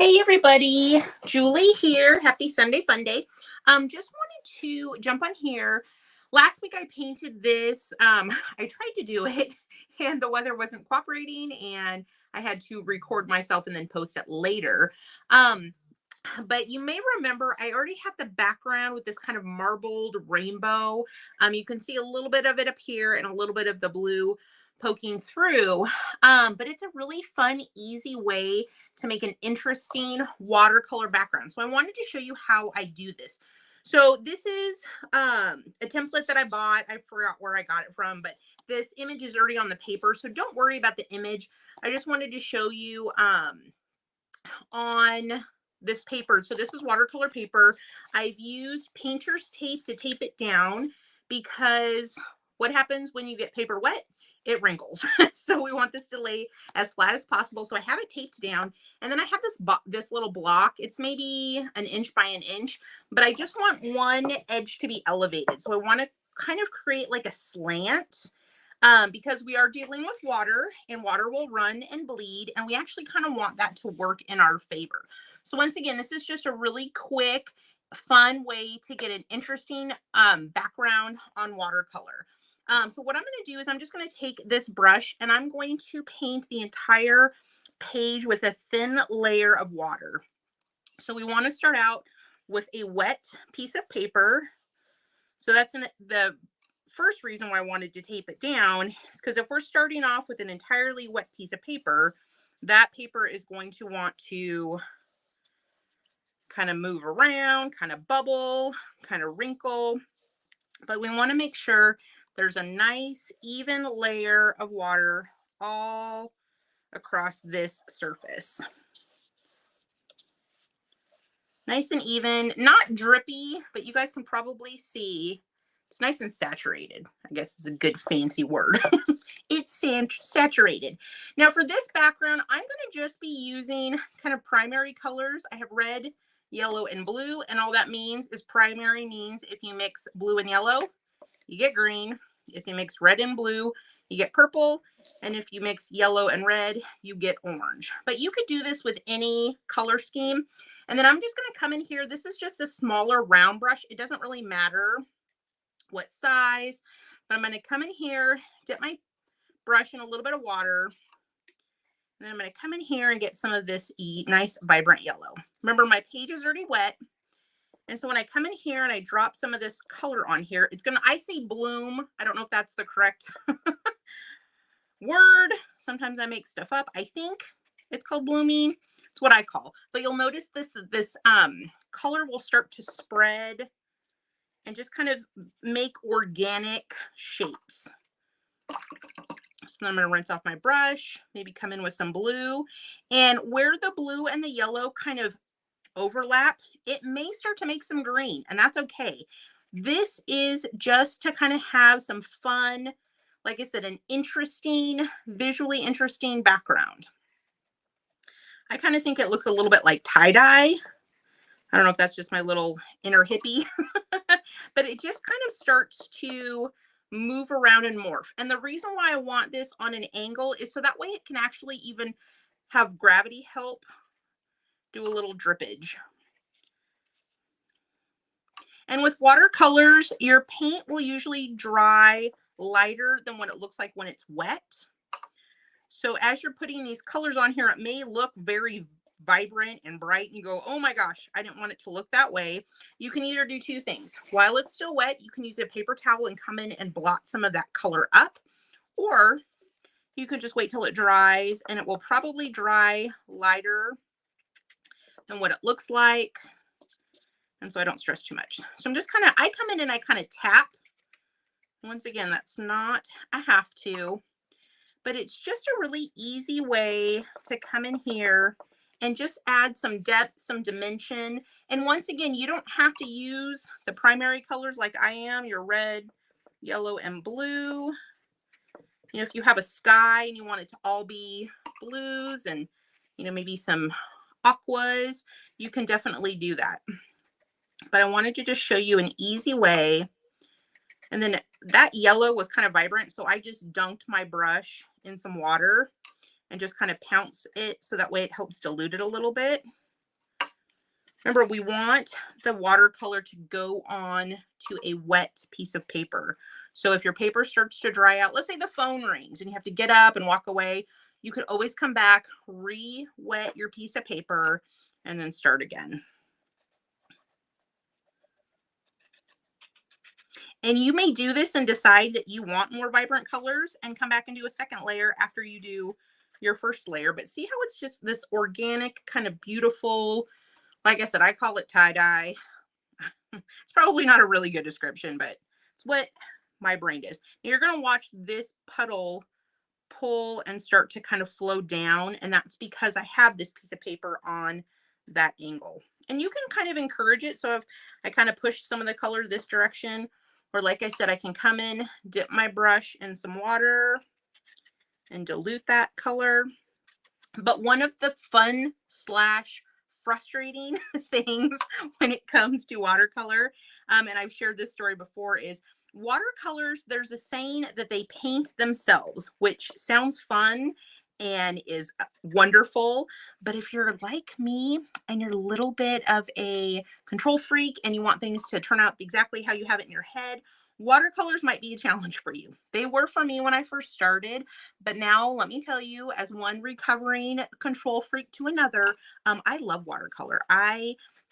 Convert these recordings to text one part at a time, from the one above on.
Hey everybody, Julie here. Happy Sunday fun day. Just wanted to jump on here. Last week I painted this. I tried to do it and the weather wasn't cooperating and I had to record myself and then post it later. Um, but you may remember I already had the background with this kind of marbled rainbow. You can see a little bit of it up here and a little bit of the blue poking through. But it's a really fun, easy way to make an interesting watercolor background. So I wanted to show you how I do this. So this is a template that I bought. I forgot where I got it from, but this image is already on the paper. So don't worry about the image. I just wanted to show you on this paper. So this is watercolor paper. I've used painter's tape to tape it down because what happens when you get paper wet? It wrinkles. So we want this to lay as flat as possible. So I have it taped down, and then I have this little block. It's maybe an inch by an inch, but I just want one edge to be elevated. So I want to kind of create like a slant because we are dealing with water and water will run and bleed. And we actually kind of want that to work in our favor. So once again, this is just a really quick, fun way to get an interesting background on watercolor. So what I'm going to do is I'm just going to take this brush and I'm going to paint the entire page with a thin layer of water. So we want to start out with a wet piece of paper. So that's the first reason why I wanted to tape it down is because if we're starting off with an entirely wet piece of paper, that paper is going to want to kind of move around, kind of bubble, kind of wrinkle. But we want to make sure there's a nice even layer of water all across this surface. Nice and even, not drippy, but you guys can probably see it's nice and saturated. I guess is a good fancy word. It's saturated. Now for this background, I'm going to just be using kind of primary colors. I have red, yellow, and blue, and all that means is primary means if you mix blue and yellow, you get green. If you mix red and blue, you get purple. And if you mix yellow and red, you get orange. But you could do this with any color scheme. And then I'm just going to come in here. This is just a smaller round brush. It doesn't really matter what size, but I'm going to come in here, dip my brush in a little bit of water. And then I'm going to come in here and get some of this nice vibrant yellow. Remember, my page is already wet. And so when I come in here and I drop some of this color on here, it's going to, I say bloom. I don't know if that's the correct word. Sometimes I make stuff up. I think it's called blooming. It's what I call. But you'll notice this color will start to spread and just kind of make organic shapes. So then I'm going to rinse off my brush, maybe come in with some blue. And where the blue and the yellow kind of overlap, it may start to make some green, and that's okay. This is just to kind of have some fun, like I said, an interesting, visually interesting background. I kind of think it looks a little bit like tie-dye. I don't know if that's just my little inner hippie, but it just kind of starts to move around and morph. And the reason why I want this on an angle is so that way it can actually even have gravity help do a little drippage. And with watercolors, your paint will usually dry lighter than what it looks like when it's wet. So as you're putting these colors on here, it may look very vibrant and bright and you go, oh my gosh, I didn't want it to look that way. You can either do two things. While it's still wet, you can use a paper towel and come in and blot some of that color up, or you can just wait till it dries and it will probably dry lighter than what it looks like. And so I don't stress too much. So I'm just kind of, I come in and I kind of tap. Once again, that's not a have to, but it's just a really easy way to come in here and just add some depth, some dimension. And once again, you don't have to use the primary colors like I am, your red, yellow, and blue. You know, if you have a sky and you want it to all be blues and, you know, maybe some aquas, you can definitely do that. But I wanted to just show you an easy way. And then that yellow was kind of vibrant, so I just dunked my brush in some water and just kind of pounce it so that way it helps dilute it a little bit. Remember, we want the watercolor to go on to a wet piece of paper. So if your paper starts to dry out, let's say the phone rings and you have to get up and walk away, you could always come back, re-wet your piece of paper, and then start again. And you may do this and decide that you want more vibrant colors and come back and do a second layer after you do your first layer. But see how it's just this organic, kind of beautiful, like I said, I call it tie-dye. It's probably not a really good description, but it's what my brain does. Now you're going to watch this puddle pull and start to kind of flow down. And that's because I have this piece of paper on that angle. And you can kind of encourage it. So if I kind of push some of the color this direction, or like I said, I can come in, dip my brush in some water and dilute that color. But one of the fun slash frustrating things when it comes to watercolor, and I've shared this story before, is watercolors, there's a saying that they paint themselves, which sounds fun and is wonderful. But if you're like me and you're a little bit of a control freak and you want things to turn out exactly how you have it in your head, watercolors might be a challenge for you. They were for me when I first started, but now let me tell you, as one recovering control freak to another, I love watercolor.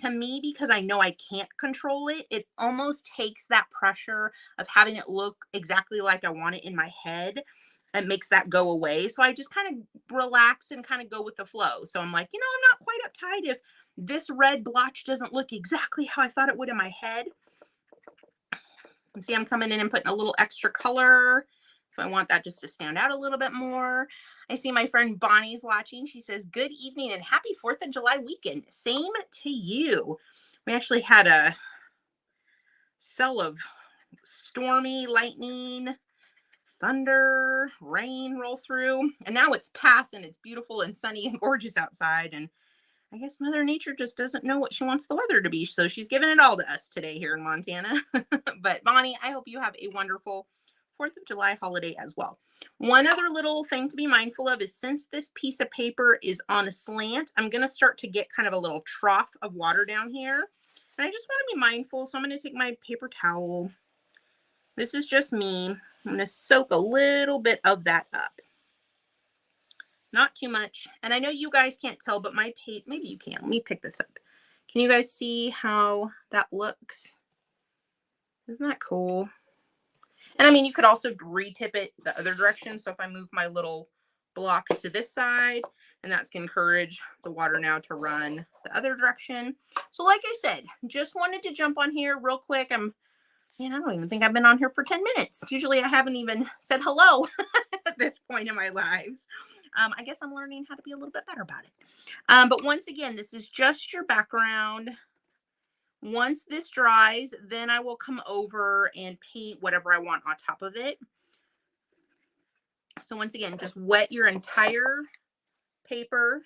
To me, because I know I can't control it, it almost takes that pressure of having it look exactly like I want it in my head. It makes that go away. So I just kind of relax and kind of go with the flow. So I'm like, I'm not quite uptight if this red blotch doesn't look exactly how I thought it would in my head. You see, I'm coming in and putting a little extra color if I want that just to stand out a little bit more. I see my friend Bonnie's watching. She says, good evening and happy 4th of July weekend. Same to you. We actually had a cell of stormy lightning, thunder, rain roll through. And now it's past and it's beautiful and sunny and gorgeous outside. And I guess Mother Nature just doesn't know what she wants the weather to be. So she's giving it all to us today here in Montana. But Bonnie, I hope you have a wonderful 4th of July holiday as well. One other little thing to be mindful of is, since this piece of paper is on a slant, I'm going to start to get kind of a little trough of water down here. And I just want to be mindful. So I'm going to take my paper towel. This is just me. I'm going to soak a little bit of that up. Not too much. And I know you guys can't tell, but my paint, maybe you can. Let me pick this up. Can you guys see how that looks? Isn't that cool? And I mean, you could also retip it the other direction. So if I move my little block to this side, and that's going to encourage the water now to run the other direction. So like I said, just wanted to jump on here real quick. I don't even think I've been on here for 10 minutes. Usually I haven't even said hello at this point in my lives. I guess I'm learning how to be a little bit better about it. But once again, this is just your background. Once this dries, then I will come over and paint whatever I want on top of it. So once again, just wet your entire paper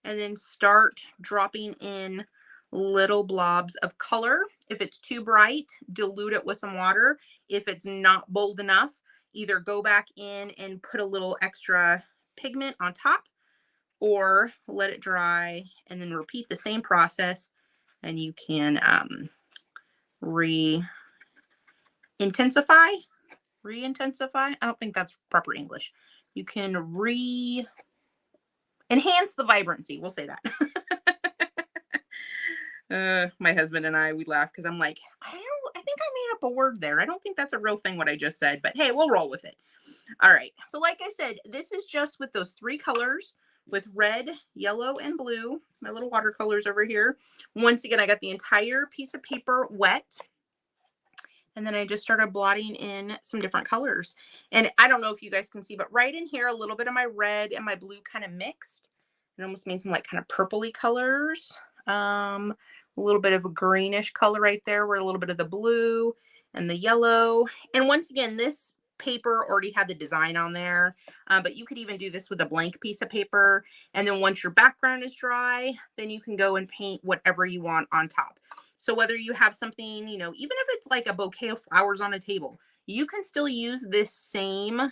and then start dropping in little blobs of color. If it's too bright, dilute it with some water. If it's not bold enough, either go back in and put a little extra pigment on top, or let it dry and then repeat the same process, and you can re-intensify. I don't think that's proper English. You can enhance the vibrancy. We'll say that. My husband and we laugh because I'm like, I think I made up a word there. I don't think that's a real thing what I just said, but hey, we'll roll with it. All right. So like I said, this is just with those 3 colors, with red, yellow, and blue, my little watercolors over here. Once again, I got the entire piece of paper wet. And then I just started blotting in some different colors. And I don't know if you guys can see, but right in here, a little bit of my red and my blue kind of mixed. It almost made some like kind of purpley colors. A little bit of a greenish color right there, where a little bit of the blue and the yellow. And once again, this paper already had the design on there, but you could even do this with a blank piece of paper. And then once your background is dry, then you can go and paint whatever you want on top. So whether you have something, even if it's like a bouquet of flowers on a table, you can still use this same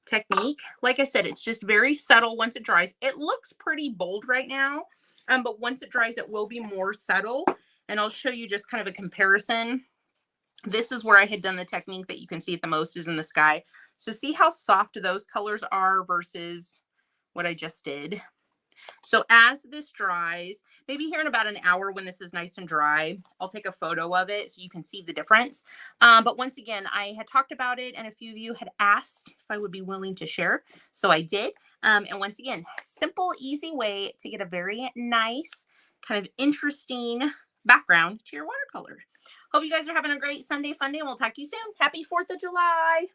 technique. Like I said, it's just very subtle once it dries. It looks pretty bold right now, But once it dries, it will be more subtle. And I'll show you just kind of a comparison. This is where I had done the technique that you can see it the most is in the sky. So see how soft those colors are versus what I just did. So as this dries, maybe here in about an hour when this is nice and dry, I'll take a photo of it so you can see the difference. But once again, I had talked about it and a few of you had asked if I would be willing to share. So I did. And once again, simple, easy way to get a very nice, kind of interesting background to your watercolor. Hope you guys are having a great Sunday fun day and we'll talk to you soon. Happy 4th of July.